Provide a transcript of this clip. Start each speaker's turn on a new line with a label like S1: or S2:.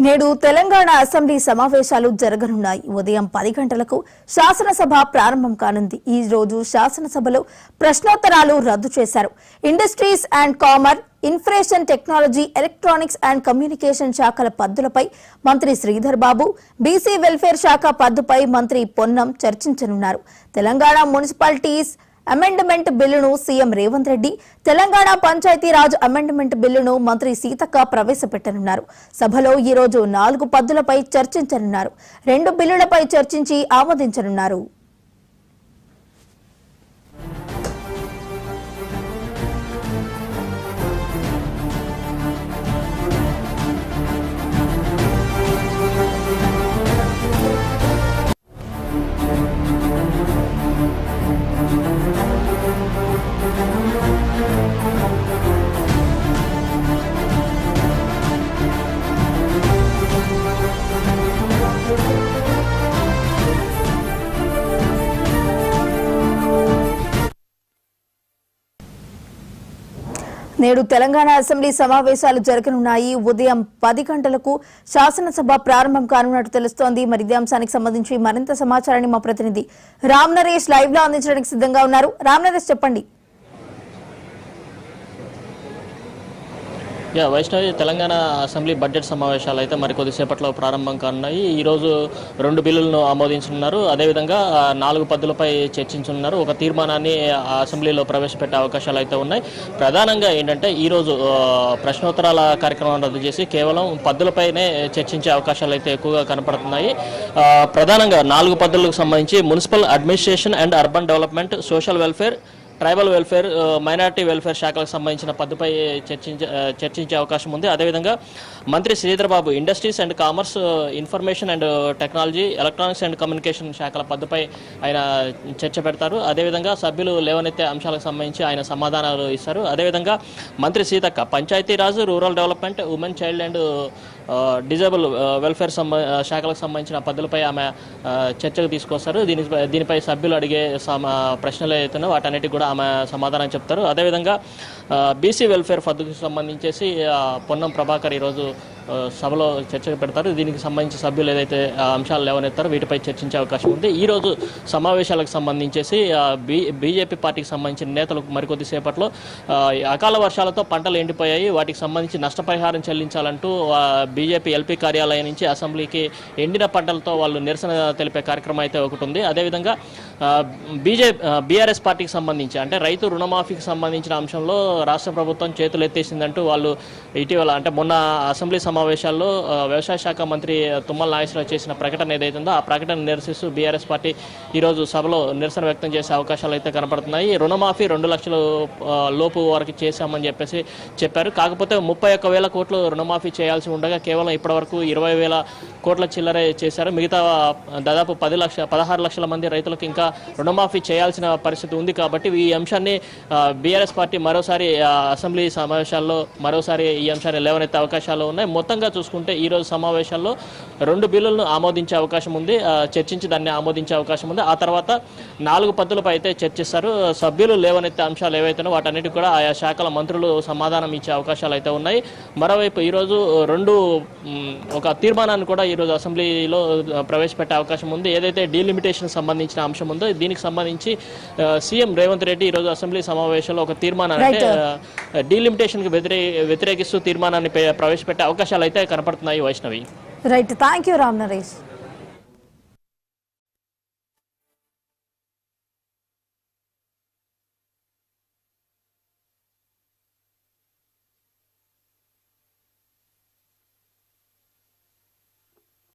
S1: నేడు తెలంగాణ అసెంబ్లీ సమావేశాలు జరగనున్నాయి. ఉదయం 10 గంటలకు శాసనసభ ప్రారంభం కానుంది. ఈ రోజు శాసనసభలో ప్రశ్నోత్తరాలు రద్దు చేశారు. Industries and comer, information technology, electronics and communication శాఖల పద్దులపై మంత్రి శ్రీధర్ బాబు, బీసీ వెల్ఫేర్ శాఖ పద్దుపై మంత్రి పొన్నం చర్చించనున్నారు. తెలంగాణ మున్సిపాలిటీస్ అమెండ్మెంట్ బిల్లును సీఎం రేవంత్ రెడ్డి, తెలంగాణ పంచాయతీరాజ్ అమెండ్మెంట్ బిల్లును మంత్రి సీతక్క ప్రవేశపెట్టనున్నారు. సభలో ఈ రోజు 4 పద్దులపై చర్చించనున్నారు. 2 బిల్లులపై చర్చించి ఆమోదించనున్నారు. నేడు తెలంగాణ అసెంబ్లీ సమావేశాలు జరగనున్నాయి. ఉదయం 10 గంటలకు శాసనసభ ప్రారంభం కానున్నట్టు తెలుస్తోంది. మరి ఇదే అంశానికి సంబంధించి మరింత సమాచారాన్ని మా ప్రతినిధి రామ్ నరేష్ లైవ్ లో అందించడానికి సిద్ధంగా ఉన్నారు. రామ్ నరేష్, చెప్పండి.
S2: వైష్ణవి, తెలంగాణ అసెంబ్లీ బడ్జెట్ సమావేశాలు అయితే మరికొద్దిసేపట్లో ప్రారంభం కానున్నాయి. ఈరోజు 2 బిల్లులను ఆమోదించనున్నారు. అదేవిధంగా 4 పద్దులపై చర్చించనున్నారు. ఒక తీర్మానాన్ని అసెంబ్లీలో ప్రవేశపెట్టే అవకాశాలు అయితే ఉన్నాయి. ప్రధానంగా ఏంటంటే ఈరోజు ప్రశ్నోత్తరాల కార్యక్రమం రద్దు చేసి కేవలం పద్దులపైనే చర్చించే అవకాశాలు అయితే ఎక్కువగా కనపడుతున్నాయి. ప్రధానంగా 4 పద్దులకు సంబంధించి municipal administration and urban development, social welfare, tribal welfare, minority welfare శాఖలకు సంబంధించిన పద్దుపై చర్చించే అవకాశం ఉంది. అదేవిధంగా మంత్రి Sridhar Babu industries and commerce, information and technology, electronics and communication శాఖల పద్దుపై ఆయన చర్చ పెడతారు. అదేవిధంగా సభ్యులు లేవనెత్తే అంశాలకు సంబంధించి ఆయన సమాధానాలు ఇస్తారు. అదేవిధంగా మంత్రి Seethakka Panchayati Raj, rural development, women child and disable welfare శాఖలకు సంబంధించిన పద్ధతులపై ఆమె చర్చకు తీసుకొస్తారు. దీనిపై సభ్యులు అడిగే ప్రశ్నలు అవుతున్నాయో వాటన్నిటికి కూడా ఆమె సమాధానం చెప్తారు. అదేవిధంగా బీసీ వెల్ఫేర్ పద్ధతికి సంబంధించేసి పొన్నం ప్రభాకర్ ఈరోజు సభలో చర్చకు పెడతారు. దీనికి సంబంధించి సభ్యులు ఏదైతే అంశాలు లేవనెత్తారో వీటిపై చర్చించే అవకాశం ఉంది. ఈరోజు సమావేశాలకు సంబంధించేసి బీజేపీ పార్టీకి సంబంధించిన నేతలు మరికొద్దిసేపట్లో అకాల వర్షాలతో పంటలు ఎండిపోయాయి, వాటికి సంబంధించి నష్టపరిహారం చెల్లించాలంటూ బీజేపీ ఎల్పీ కార్యాలయం నుంచి అసెంబ్లీకి ఎండిన పంటలతో వాళ్ళు నిరసన తెలిపే కార్యక్రమం అయితే ఒకటి ఉంది. అదేవిధంగా బీఆర్ఎస్ పార్టీకి సంబంధించి అంటే రైతు రుణమాఫీకి సంబంధించిన అంశంలో రాష్ట్ర ప్రభుత్వం చేతులు ఎత్తేసిందంటూ వాళ్ళు ఇటీవల అంటే మొన్న అసెంబ్లీ సమావేశాల్లో వ్యవసాయ శాఖ మంత్రి తుమ్మల నాగేశ్వరరావు చేసిన ప్రకటన ఏదైతుందో ఆ ప్రకటన నిరసిస్తూ బీఆర్ఎస్ పార్టీ ఈరోజు సభలో నిరసన వ్యక్తం చేసే అవకాశాలు అయితే కనపడుతున్నాయి. రుణమాఫీ 2 లక్షల లోపు వరకు చేశామని చెప్పారు. కాకపోతే 31,000 కోట్లు రుణమాఫీ చేయాల్సి ఉండగా కేవలం ఇప్పటివరకు 20,000 కోట్ల చిల్లరే చేశారు. మిగతా దాదాపు 16 లక్షల మంది రైతులకు ఇంకా రుణమాఫీ చేయాల్సిన పరిస్థితి ఉంది. కాబట్టి ఈ అంశాన్ని బీఆర్ఎస్ పార్టీ మరోసారి అసెంబ్లీ సమావేశాల్లో ఈ అంశాన్ని లేవనెత్తే అవకాశాలు ఉన్నాయి. మొత్తంగా చూసుకుంటే ఈ రోజు సమావేశాల్లో 2 బిల్లులను ఆమోదించే అవకాశం ఉంది, చర్చించి దాన్ని ఆమోదించే అవకాశం ఉంది. ఆ తర్వాత 4 పద్దులపై అయితే చర్చిస్తారు. సభ్యులు లేవనెత్తే అంశాలు ఏవైతేనో వాటన్నిటికి కూడా ఆయా శాఖల మంత్రులు సమాధానం ఇచ్చే అవకాశాలు అయితే ఉన్నాయి. మరోవైపు ఈరోజు ఒక తీర్మానాన్ని కూడా ఈరోజు అసెంబ్లీలో ప్రవేశపెట్టే అవకాశం ఉంది. ఏదైతే డీలిమిటేషన్ సంబంధించిన అంశం ఉందో దీనికి సంబంధించి సీఎం రేవంత్ రెడ్డి ఈరోజు అసెంబ్లీ సమావేశంలో ఒక తీర్మానాన్ని అంటే డీలిమిటేషన్కి వ్యతిరేకిస్తూ తీర్మానాన్ని ప్రవేశపెట్టే అవకాశాలు అయితే కనపడుతున్నాయి. Vaishnavi,
S1: right, thank you Ram Naresh.